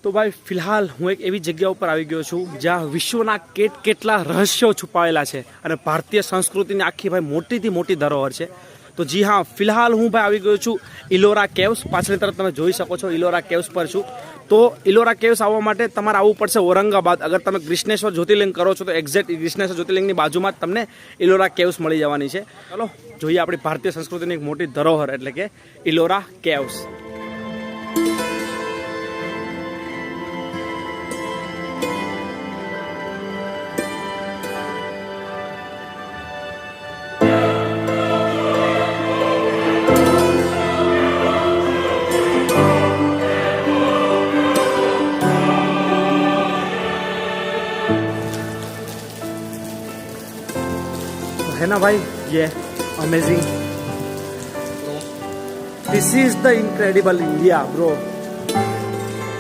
તો ભાઈ ફિલહાલ હું એક એવી જગ્યા ઉપર આવી ગયો છું જ્યાં વિશ્વના કેટલા રહસ્યો છુપાયેલા છે અને ભારતીય સંસ્કૃતિની આખી ભાઈ મોટીથી મોટી ધરોહર છે. તો જી હા, ફિલહાલ હું ભાઈ આવી ગયો છું ઇલોરા કેવ્સ. પાછળની તરફ તમે જોઈ શકો છો ઇલોરા કેવ્સ પર છું. તો ઇલોરા કેવ્સ આવવા માટે તમારે આવવું પડશે ઔરંગાબાદ. અગર તમે કૃષ્ણેશ્વર જ્યોતિર્લિંગ કરો છો તો એક્ઝેક્ટ કૃષ્ણેશ્વર જ્યોતિર્લિંગની બાજુમાં જ તમને ઇલોરા કેવ્સ મળી જવાની છે. ચલો જોઈએ આપણી ભારતીય સંસ્કૃતિની એક મોટી ધરોહર એટલે કે ઇલોરા કેવ્સ. है ना भाई, ये amazing. This is the incredible India bro.